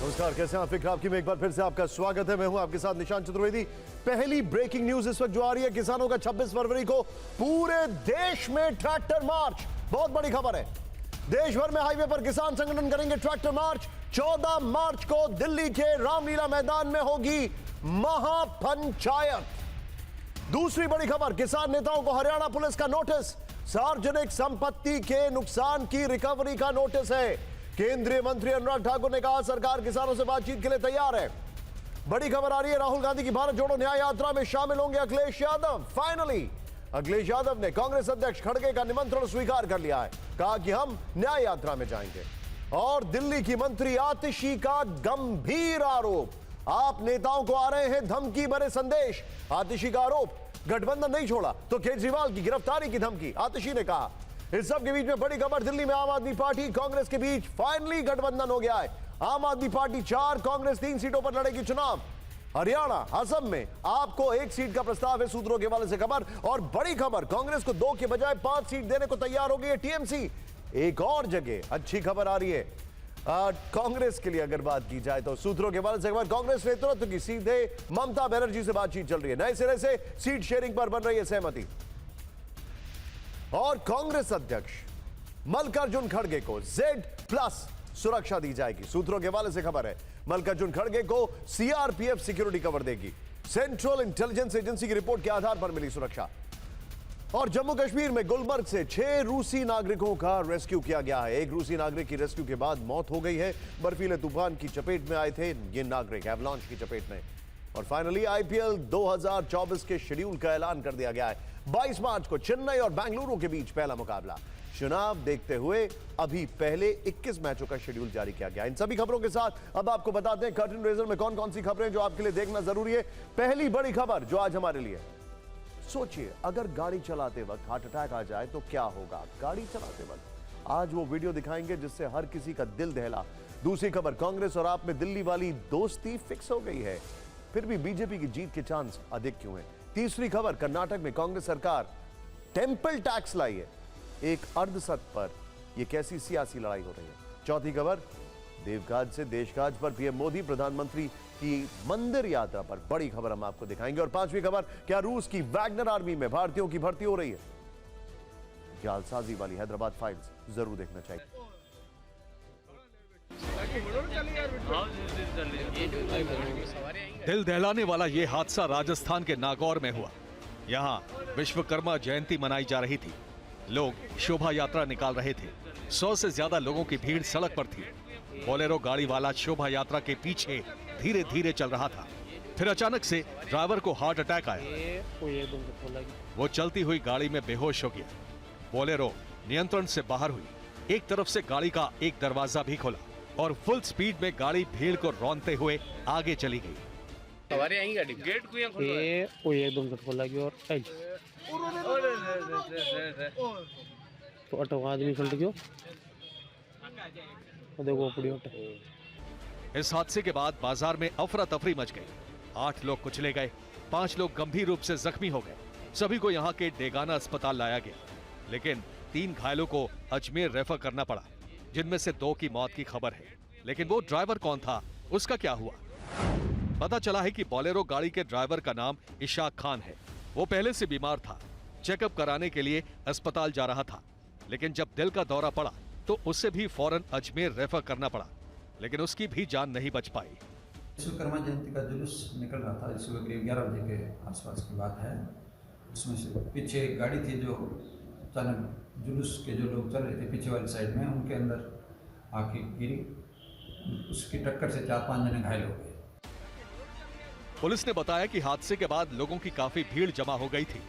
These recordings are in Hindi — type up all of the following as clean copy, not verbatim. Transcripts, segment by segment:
नमस्कार, कैसे हैं आप? फिक्र आपकी में एक बार फिर से आपका स्वागत है। मैं हूं आपके साथ निशांत चतुर्वेदी। पहली ब्रेकिंग न्यूज इस वक्त जो आ रही है, किसानों का 26 फरवरी को पूरे देश में ट्रैक्टर मार्च। बहुत बड़ी खबर है। देश भर में हाईवे पर किसान संगठन करेंगे ट्रैक्टर मार्च। 14 मार्च को दिल्ली के रामलीला मैदान में होगी महापंचायत। दूसरी बड़ी खबर, किसान नेताओं को हरियाणा पुलिस का नोटिस। सार्वजनिक संपत्ति के नुकसान की रिकवरी का नोटिस है। केंद्रीय मंत्री अनुराग ठाकुर ने कहा सरकार किसानों से बातचीत के लिए तैयार है। बड़ी खबर आ रही है, राहुल गांधी की भारत जोड़ो न्याय यात्रा में शामिल होंगे अखिलेश यादव। फाइनली अखिलेश यादव ने कांग्रेस अध्यक्ष खड़गे का निमंत्रण स्वीकार कर लिया है। कहा कि हम न्याय यात्रा में जाएंगे। और दिल्ली की मंत्री आतिशी का गंभीर आरोप, आप नेताओं को आ रहे हैं धमकी भरे संदेश। आतिशी का आरोप, गठबंधन नहीं छोड़ा तो केजरीवाल की गिरफ्तारी की धमकी, आतिशी ने कहा। इस सब के बीच में बड़ी खबर, दिल्ली में आम आदमी पार्टी कांग्रेस के बीच फाइनली गठबंधन हो गया है। आम आदमी पार्टी 4, कांग्रेस 3 सीटों पर लड़ेगी चुनाव। हरियाणा, असम में आपको 1 सीट का प्रस्ताव है, सूत्रों के हवाले से खबर। और बड़ी खबर, कांग्रेस को 2 के बजाय 5 सीट देने को तैयार हो गई है टीएमसी। एक और जगह अच्छी खबर आ रही है कांग्रेस के लिए। अगर बात की जाए तो सूत्रों के हवाले से खबर, कांग्रेस नेतृत्व की सीधे ममता बनर्जी से बातचीत चल रही है। नए सिरे से सीट शेयरिंग पर बन रही है सहमति। और कांग्रेस अध्यक्ष मल्लिकार्जुन खड़गे को Z+ सुरक्षा दी जाएगी। सूत्रों के हवाले से खबर है, मल्लिकार्जुन खड़गे को सीआरपीएफ सिक्योरिटी कवर देगी। सेंट्रल इंटेलिजेंस एजेंसी की रिपोर्ट के आधार पर मिली सुरक्षा। और जम्मू कश्मीर में गुलमर्ग से 6 रूसी नागरिकों का रेस्क्यू किया गया है। एक रूसी नागरिक की रेस्क्यू के बाद मौत हो गई है। बर्फीले तूफान की चपेट में आए थे ये नागरिक, एवलांच की चपेट में। और फाइनली आईपीएल 2024 के शेड्यूल का ऐलान कर दिया गया है। 22 मार्च को चेन्नई और बेंगलुरु के बीच पहला मुकाबला। चुनाव देखते हुए अभी पहले 21 मैचों का शेड्यूल जारी किया गया। इन सभी खबरों के साथ अब आपको बताते हैं कर्टन रेजर में कौन कौन सी खबरें जो आपके लिए देखना जरूरी है। पहली बड़ी खबर जो आज हमारे लिए, सोचिए अगर गाड़ी चलाते वक्त हार्ट अटैक आ जाए तो क्या होगा। गाड़ी चलाते वक्त आज वो वीडियो दिखाएंगे जिससे हर किसी का दिल दहला। दूसरी खबर, कांग्रेस और आप में दिल्ली वाली दोस्ती फिक्स हो गई है, फिर भी बीजेपी की जीत के चांस अधिक क्यों हैं। तीसरी खबर, कर्नाटक में कांग्रेस सरकार टेंपल टैक्स लाई है एक अर्धसत्य पर, यह कैसी सियासी लड़ाई हो रही है। चौथी खबर, देवघाट से देशघाट पर पीएम मोदी, प्रधानमंत्री की मंदिर यात्रा पर बड़ी खबर हम आपको दिखाएंगे। और पांचवी खबर, क्या रूस की वैगनर आर्मी में भारतीयों की भर्ती हो रही है। जालसाजी वाली हैदराबाद फाइल्स जरूर देखना चाहिए। दिल दहलाने वाला ये हादसा राजस्थान के नागौर में हुआ। यहाँ विश्वकर्मा जयंती मनाई जा रही थी। लोग शोभा यात्रा निकाल रहे थे। 100 से ज्यादा लोगों की भीड़ सड़क पर थी। बोलेरो गाड़ी वाला शोभा यात्रा के पीछे धीरे धीरे चल रहा था। फिर अचानक से ड्राइवर को हार्ट अटैक आया। वो चलती हुई गाड़ी में बेहोश हो गया। बोलेरो नियंत्रण से बाहर हुई। एक तरफ से गाड़ी का एक दरवाजा भी खोला और फुल स्पीड में गाड़ी भीड़ को रौंदते हुए आगे चली गई। हमारे यहीं गाड़ी गेट को यहाँ एकदम से खोला गया और तो ऑटो आदमी चल गयो। देखो पूरी इस हादसे के बाद बाजार में अफरा तफरी मच गई। 8 लोग कुचले गए, 5 लोग गंभीर रूप से जख्मी हो गए। सभी को यहाँ के डेगाना अस्पताल लाया गया, लेकिन 3 घायलों को अजमेर रेफर करना पड़ा, जिनमें से 2 की मौत की खबर है। लेकिन वो ड्राइवर कौन था, उसका क्या हुआ? पता चला है कि बोलेरो गाड़ी के ड्राइवर का नाम इशाक खान है। वो पहले से बीमार था, चेकअप कराने के लिए अस्पताल जा रहा था, लेकिन जब दिल का दौरा पड़ा तो उसे भी फौरन अजमेर रेफर करना पड़ा, लेकिन उसकी भी जान नहीं बच पाई। विश्वकर्मा जयंती का जुलूस निकल रहा था, सुबह करीब 11 बजे के आसपास की बात है। उसमें से पीछे एक गाड़ी थी जो अचानक जुलूस के जो लोग चल रहे थे पीछे वाली साइड में, उनके अंदर आके गिरी। उसकी टक्कर से 4-5 जने घायल हो गए। पुलिस ने बताया कि हादसे के बाद लोगों की काफी भीड़ जमा हो गई थी।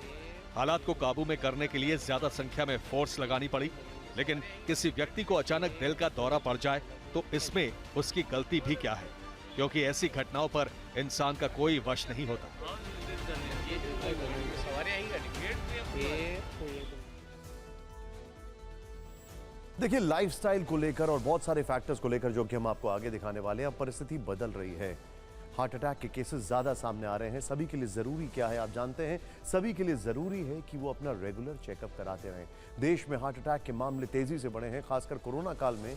हालात को काबू में करने के लिए ज्यादा संख्या में फोर्स लगानी पड़ी, लेकिन किसी व्यक्ति को अचानक दिल का दौरा पड़ जाए तो इसमें उसकी गलती भी क्या है, क्योंकि ऐसी घटनाओं पर इंसान का कोई वश नहीं होता। देखिए, लाइफस्टाइल को लेकर और बहुत सारे फैक्टर्स को लेकर जो कि हम आपको आगे दिखाने वाले हैं, अब परिस्थिति बदल रही है। हार्ट अटैक के केसेस ज्यादा सामने आ रहे हैं। सभी के लिए जरूरी क्या है आप जानते हैं, सभी के लिए जरूरी है कि वो अपना रेगुलर चेकअप कराते रहें। देश में हार्ट अटैक के मामले तेजी से बढ़े हैं, खासकर कोरोना काल में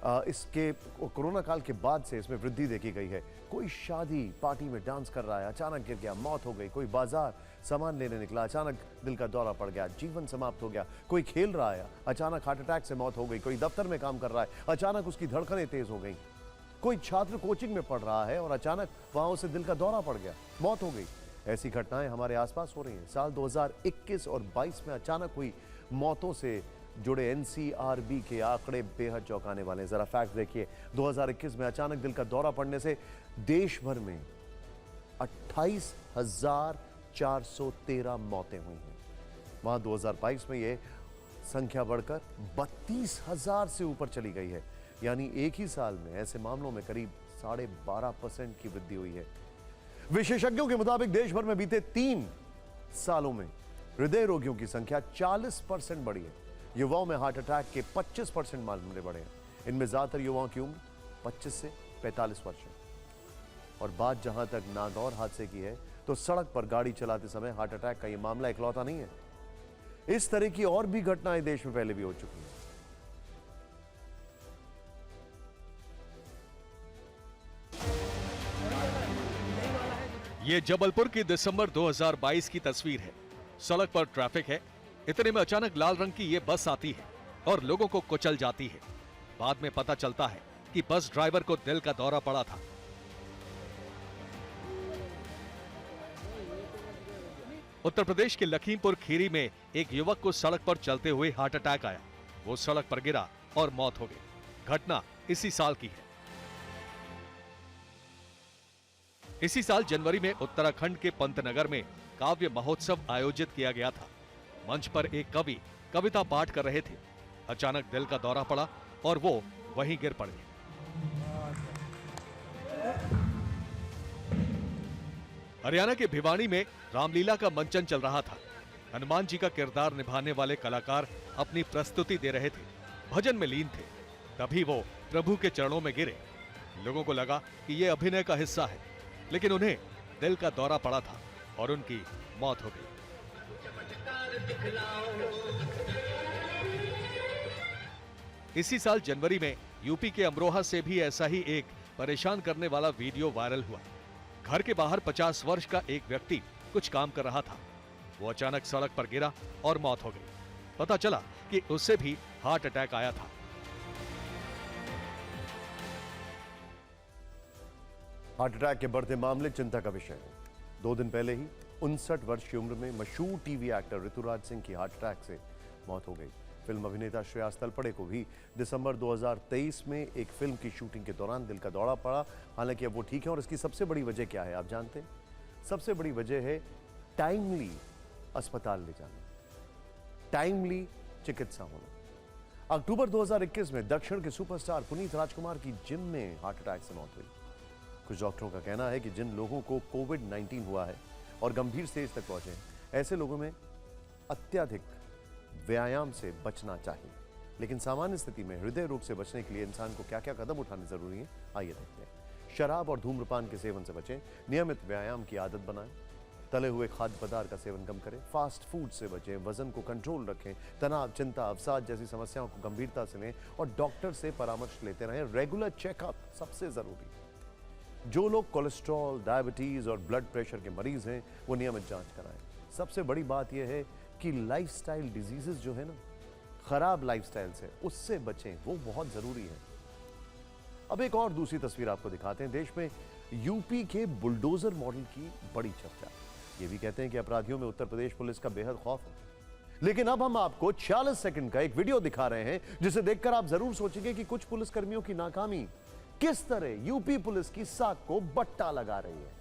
इसके कोरोना काल के बाद से इसमें वृद्धि देखी गई है। कोई शादी पार्टी में डांस कर रहा है, अचानक गिर गया, मौत हो गई। कोई बाजार सामान लेने निकला, अचानक दिल का दौरा पड़ गया, जीवन समाप्त हो गया। कोई खेल रहा है, अचानक हार्ट अटैक से मौत हो गई। कोई दफ्तर में काम कर रहा है, अचानक उसकी धड़कनें तेज हो गई। कोई छात्र कोचिंग में पढ़ रहा है और अचानक वहां उसे दिल का दौरा पड़ गया, मौत हो गई। ऐसी घटनाएं हमारे आसपास हो रही हैं। साल 2021 और 22 में अचानक हुई मौतों से जुड़े एनसीआरबी के आंकड़े बेहद चौंकाने वाले हैं। जरा फैक्ट देखिए, 2021 में अचानक दिल का दौरा पड़ने से देश भर में 28,413 मौतें हुई हैं। वहां 2022 में यह संख्या बढ़कर 32,000 से ऊपर चली गई है। यानी एक ही साल में ऐसे मामलों में करीब 12.5% की वृद्धि हुई है। विशेषज्ञों के मुताबिक देश भर में बीते 3 सालों में हृदय रोगियों की संख्या 40% बढ़ी है। युवाओं में हार्ट अटैक के 25% मामले बढ़े हैं। इनमें ज्यादातर युवाओं की उम्र 25 से 45 वर्ष है। और बात जहां तक नागौर हादसे की है, तो सड़क पर गाड़ी चलाते समय हार्ट अटैक का यह मामला इकलौता नहीं है। इस तरह की और भी घटनाएं देश में पहले भी हो चुकी हैं। ये जबलपुर की दिसंबर 2022 की तस्वीर है। सड़क पर ट्रैफिक है, इतने में अचानक लाल रंग की ये बस आती है और लोगों को कुचल जाती है। बाद में पता चलता है कि बस ड्राइवर को दिल का दौरा पड़ा था। उत्तर प्रदेश के लखीमपुर खीरी में एक युवक को सड़क पर चलते हुए हार्ट अटैक आया। वो सड़क पर गिरा और मौत हो गई। घटना इसी साल की है। इसी साल जनवरी में उत्तराखंड के पंतनगर में काव्य महोत्सव आयोजित किया गया था। मंच पर एक कवि कविता पाठ कर रहे थे। अचानक दिल का दौरा पड़ा और वो वहीं गिर पड़े। हरियाणा के भिवानी में रामलीला का मंचन चल रहा था। हनुमान जी का किरदार निभाने वाले कलाकार अपनी प्रस्तुति दे रहे थे, भजन में लीन थे। तभी वो प्रभु के चरणों में गिरे। लोगों को लगा कि ये अभिनय का हिस्सा है, लेकिन उन्हें दिल का दौरा पड़ा था और उनकी मौत हो गई। इसी साल जनवरी में यूपी के अमरोहा से भी ऐसा ही एक परेशान करने वाला वीडियो वायरल हुआ। घर के बाहर 50 वर्ष का एक व्यक्ति कुछ काम कर रहा था। वो अचानक सड़क पर गिरा और मौत हो गई। पता चला कि उससे भी हार्ट अटैक आया था। हार्ट अटैक के बढ़ते मामले चिंता का विषय है। 2 दिन पहले ही 59 वर्ष की उम्र में मशहूर टीवी एक्टर ऋतुराज सिंह की हार्ट अटैक से मौत हो गई। फिल्म अभिनेता श्रेयस तलपड़े को भी दिसंबर 2023 में एक फिल्म की शूटिंग के दौरान दिल का दौरा पड़ा। हालांकि अब वो ठीक है और इसकी सबसे बड़ी वजह क्या है आप जानते हैं? सबसे बड़ी वजह है टाइमली अस्पताल ले जाना, टाइमली चिकित्सा होना। अक्टूबर 2021 में दक्षिण के सुपरस्टार पुनीत राजकुमार की जिम में हार्ट अटैक से मौत हुई। कुछ डॉक्टरों का कहना है कि जिन लोगों को कोविड-19 हुआ है और गंभीर स्टेज तक पहुंचे हैं, ऐसे लोगों में अत्यधिक व्यायाम से बचना चाहिए। लेकिन सामान्य स्थिति में हृदय रोग से बचने के लिए इंसान को क्या क्या कदम उठाने जरूरी है, आइए देखते हैं। शराब और धूम्रपान के सेवन से बचें, नियमित व्यायाम की आदत बनाएं, तले हुए खाद्य पदार्थ का सेवन कम करें, फास्ट फूड से बचें, वजन को कंट्रोल रखें, तनाव, चिंता, अवसाद जैसी समस्याओं को गंभीरता से लें और डॉक्टर से परामर्श लेते रहें। रेगुलर चेकअप सबसे जरूरी। जो लोग कोलेस्ट्रॉल, डायबिटीज और ब्लड प्रेशर के मरीज हैं, वो नियमित जांच कराएं। सबसे बड़ी बात यह है कि लाइफस्टाइल डिजीजेस जो है ना, खराब लाइफस्टाइल से, उससे बचें, वो बहुत जरूरी है। अब एक और दूसरी तस्वीर आपको दिखाते हैं। देश में यूपी के बुलडोजर मॉडल की बड़ी चर्चा। ये भी कहते हैं कि अपराधियों में उत्तर प्रदेश पुलिस का बेहद खौफ है। लेकिन अब हम आपको 46 सेकंड का एक वीडियो दिखा रहे हैं, जिसे देखकर आप जरूर सोचेंगे कि कुछ पुलिसकर्मियों की नाकामी किस तरह यूपी पुलिस की साख को बट्टा लगा रही है।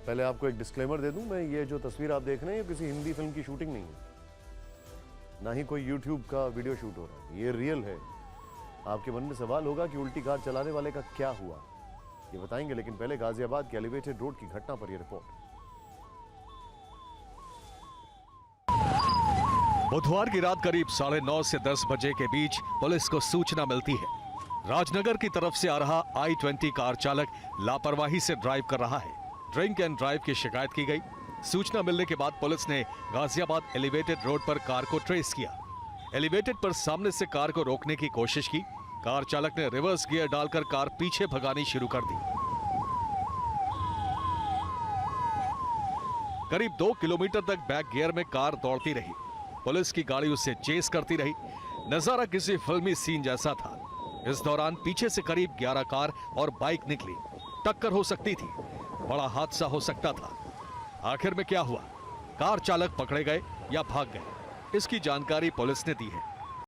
पहले आपको एक डिस्क्लेमर दे दूं, मैं ये जो तस्वीर आप देख रहे हैं ये किसी हिंदी फिल्म की शूटिंग नहीं है, ना ही कोई यूट्यूब का वीडियो शूट हो रहा है, ये रियल है। आपके मन में सवाल होगा कि उल्टी कार चलाने वाले का क्या हुआ, ये बताएंगे, लेकिन पहले गाजियाबाद के एलिवेटेड रोड की घटना पर यह रिपोर्ट। बुधवार की रात करीब 9:30 से 10 बजे के बीच पुलिस को सूचना मिलती है, राजनगर की तरफ से आ रहा I-20 कार चालक लापरवाही से ड्राइव कर रहा है। ड्रिंक एंड ड्राइव की शिकायत की गई। सूचना मिलने के बाद पुलिस ने गाजियाबाद एलिवेटेड रोड पर कार को ट्रेस किया। एलिवेटेड पर सामने से कार को रोकने की कोशिश की। कार चालक ने रिवर्स गियर डालकर कार पीछे भगानी शुरू कर दी। करीब 2 किलोमीटर तक बैक गियर में कार दौड़ती रही। पुलिस की गाड़ी उसे चेस करती रही। नजारा किसी फिल्मी सीन जैसा था। इस दौरान पीछे से करीब 11 कार और बाइक निकली। टक्कर हो सकती थी, बड़ा हादसा हो सकता था। आखिर में क्या हुआ? कार चालक पकड़े गए या भाग गए? इसकी जानकारी पुलिस ने दी है।